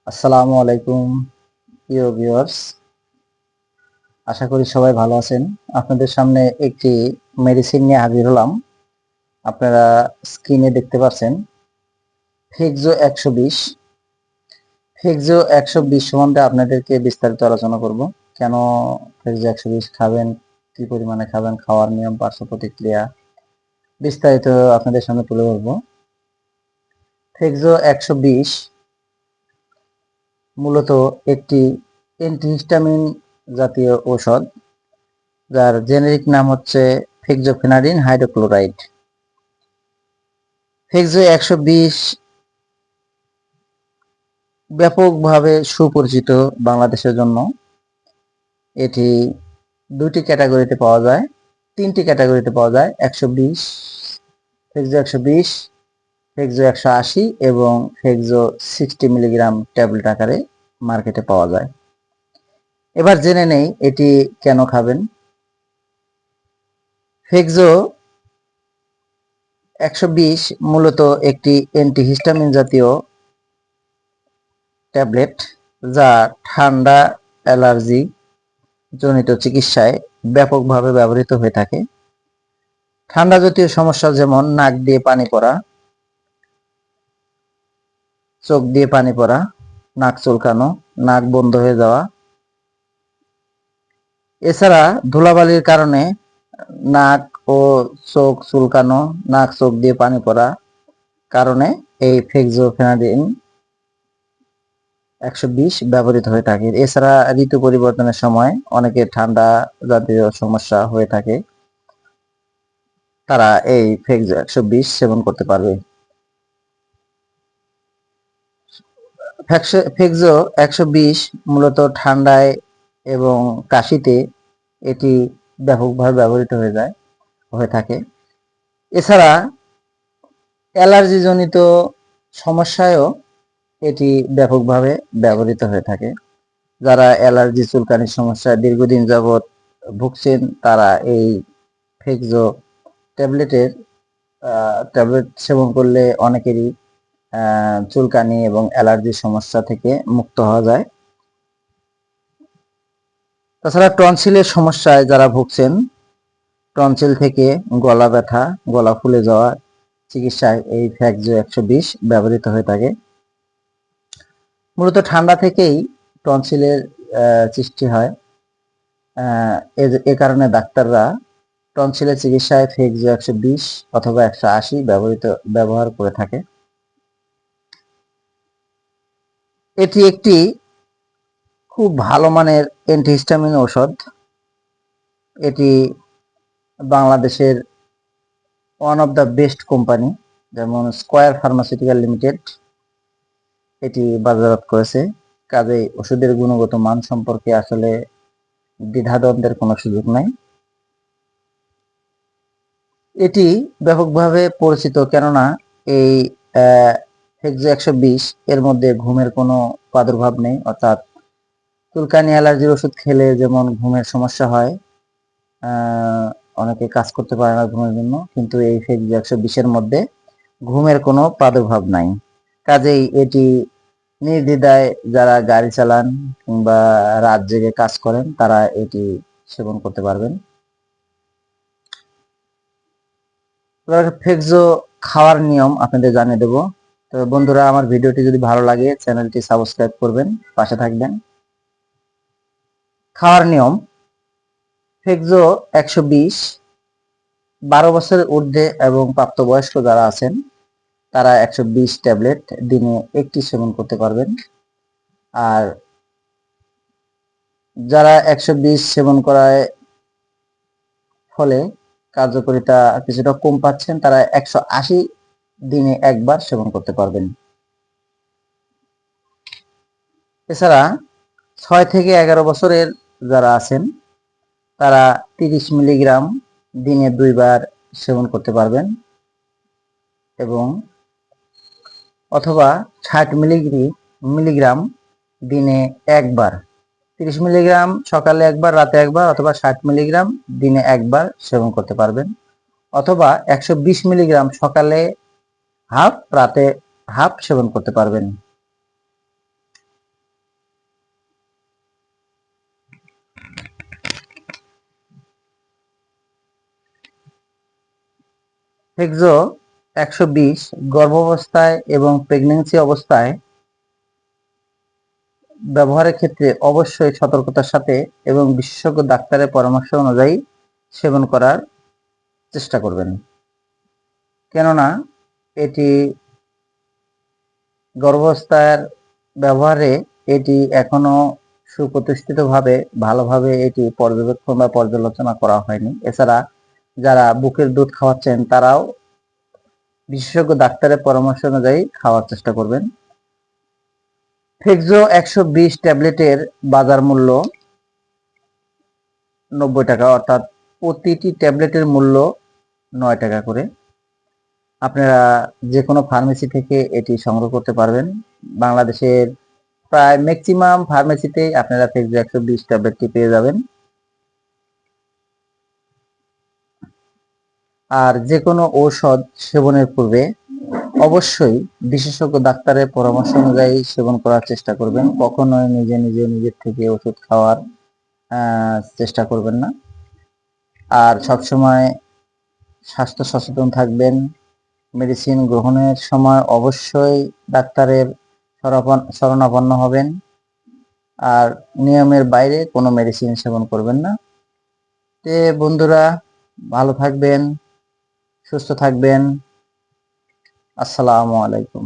আসসালামু আলাইকুম প্রিয় ভিউয়ার্স, আশা করি সবাই ভালো আছেন। আপনাদের সামনে একটি মেডিসিন নিয়ে হাজির হলাম। আপনারা স্ক্রিনে দেখতে পাচ্ছেন ফেক্সো 120। ফেক্সো 120 সম্বন্ধে আপনাদেরকে বিস্তারিত আলোচনা করব। কেন ফেক্সো 120 খাবেন, কি পরিমাণে খাবেন, খাওয়ার নিয়ম, পার্শ্ব প্রতিক্রিয়া বিস্তারিত আপনাদের সামনে তুলে ধরব। ফেক্সো 120 মূলত একটি অ্যান্টিহিস্টামিন জাতীয় ঔষধ, যার জেনেরিক নাম হচ্ছে ফেক্সোফেনাডিন হাইড্রোক্লোরাইড। ফেক্সো 120 ব্যাপকভাবে সুপরিচিত বাংলাদেশের জন্য। এটি দুটি ক্যাটাগরিতে পাওয়া যায়, তিনটি ক্যাটাগরিতে পাওয়া যায়: 120, ফেক্সো 120, ফেক্সো 180 এবং ফেক্সো 60 মিলিগ্রাম ট্যাবলেট আকারে মার্কেটে পাওয়া যায়। এবার জেনে নেই এটি কেন খাবেন। ফেক্সো 120 মূলত একটি অ্যান্টিহিস্টামিন জাতীয় ট্যাবলেট, যা ঠান্ডা, অ্যালার্জি জনিত চিকিৎসায় ব্যাপকভাবে ব্যবহৃত হয়ে থাকে। ঠান্ডা জাতীয় সমস্যা যেমন নাক দিয়ে পানি পড়া, চোখ দিয়ে পানি পড়া, নাক চুলকানো, নাক বন্ধ হয়ে যাওয়া, এছাড়া ধুলাবালির কারণে নাক ও চোখ চুলকানো, নাক চোখ দিয়ে পানি পড়া কারণে এই ফেক্সোফেনাডিন 120 ব্যবহৃত হয়ে থাকে। এছাড়া ঋতু পরিবর্তনের সময় অনেকের ঠান্ডা জাতীয় সমস্যা হয়ে থাকে, তারা এই ফেক্সো 120 সেবন করতে পারবে। ফেক্সো 120 মূলত ঠান্ডায় এবং কাশিতে এটি ব্যাপকভাবে ব্যবহৃত হয়ে থাকে। এছাড়া অ্যালার্জি জনিত সমস্যায়ও এটি ব্যাপকভাবে ব্যবহৃত হয়ে থাকে। যারা অ্যালার্জি চুলকানির সমস্যায় দীর্ঘদিন যাবৎ ভুগছেন, তারা এই ফেক্সো ট্যাবলেট সেবন করলে অনেকেরই চুলকানি এবং অ্যালার্জির সমস্যা থেকে মুক্ত হওয়া যায়। তাছাড়া টনসিলের সমস্যায় যারা ভুগছেন, টনসিল থেকে গলা ব্যথা, গলা ফুলে যাওয়া চিকিৎসায় এই ফেক্সো 120 ব্যবহৃত হয়ে থাকে। মূলত ঠান্ডা থেকেই টনসিলের সৃষ্টি হয়। এ কারণে ডাক্তাররা টনসিলের চিকিৎসায় ফেক্সো 120 অথবা 180 ব্যবহার করে থাকে। এটি একটি খুব ভালো মানের অ্যান্টিহিস্টামিন ঔষধ। এটি বাংলাদেশের one of the best company, যেমন স্কয়ার ফার্মাসিউটিক্যাল লিমিটেড এটি বাজারজাত করেছে। কাজেই ওষুধের গুণগত মান সম্পর্কে আসলে দ্বিধাদ্বন্দ্বের কোনো সুযোগ নাই। এটি ব্যাপকভাবে পরিচিত, কেননা এই ফেক্সো 120 এর মধ্যে ঘুমের কোনো প্রাদুর্ভাব নেই। অর্থাৎ চুলকানি অ্যালার্জির ওষুধ খেলে যেমন ঘুমের সমস্যা হয়, অনেকে কাজ করতে পারে না ঘুমের জন্য, কিন্তু এই ফেক্সো 120 এর মধ্যে ঘুমের কোনো প্রাদুর্ভাব নাই। কাজেই এটি নির্দ্বিধায় যারা গাড়ি চালান কিংবা রাত জেগে কাজ করেন, তারা এটি সেবন করতে পারবেন। ফেক্সো খাওয়ার নিয়ম আপনাদের জানিয়ে দেব। তো বন্ধুরা, আমার ভিডিওটি যদি ভালো লাগে চ্যানেলটি সাবস্ক্রাইব করবেন, পাশে থাকবেন। খাওয়ার নিয়ম: ফেক্সো 120 12 বছরের ঊর্ধ্বে এবং প্রাপ্তবয়স্ক যারা আছেন, তারা 120 ট্যাবলেট দিনে একটি সেবন করতে পারবেন। আর যারা 120 সেবন করায় ফলে কার্যকারিতা কিছুটা কম পাচ্ছেন, তারা 180 দিনে একবার সেবন করতে পারবেন। এছাড়া 6 থেকে 11 বছরের যারা আছেন, তারা 30 মিলিগ্রাম দিনে 2 বার সেবন করতে পারবেন, এবং অথবা 60 মিলিগ্রাম দিনে একবার, 30 মিলিগ্রাম সকালে একবার, রাতে একবার, অথবা 60 মিলিগ্রাম দিনে একবার সেবন করতে পারবেন। অথবা 120 মিলিগ্রাম সকালে হাফ, রাতে হাফ সেবন করতে পারবেন। হেক্সো 120 গর্ভাবস্থায় এবং প্রেগন্যান্সি অবস্থায় ব্যবহারের ক্ষেত্রে অবশ্যই সতর্কতার সাথে এবং বিশেষজ্ঞ ডাক্তারের পরামর্শ অনুযায়ী সেবন করার চেষ্টা করবেন, কেননা এটি গর্ভাবস্থার ব্যবহারে এটি এখনো সুপ্রতিষ্ঠিতভাবে ভালোভাবে এটি পর্যবেক্ষণ বা পর্যালোচনা করা হয়নি। এছাড়া যারা বুকের দুধ খাওয়াচ্ছেন তারাও বিশেষজ্ঞ ডাক্তারের পরামর্শ অনুযায়ী খাওয়ার চেষ্টা করবেন। হেক্সো 120 ট্যাবলেটের বাজার মূল্য 90 টাকা, অর্থাৎ প্রতিটি ট্যাবলেটের মূল্য 9 টাকা করে। আপনারা যে কোনো ফার্মেসি থেকে এটি সংগ্রহ করতে পারবেন। বাংলাদেশের প্রায় ম্যাক্সিমাম ফার্মেসিতেই আপনারা হেক্সো 120 ট্যাবলেটটি পেয়ে যাবেন। আর যে কোনো ঔষধ সেবনের পূর্বে অবশ্যই বিশেষজ্ঞ ডাক্তারের পরামর্শ অনুযায়ী সেবন করার চেষ্টা করবেন। কখনোই নিজের থেকে ওষুধ খাওয়ার চেষ্টা করবেন না। আর সবসময় স্বাস্থ্য সচেতন থাকবেন। মেডিসিন গ্রহণের সময় অবশ্যই ডাক্তারের শরণাপন্ন হবেন। আর নিয়মের বাইরে কোনো মেডিসিন সেবন করবেন না। বন্ধুরা, ভালো থাকবেন, সুস্থ থাকবেন। আসসালামু আলাইকুম।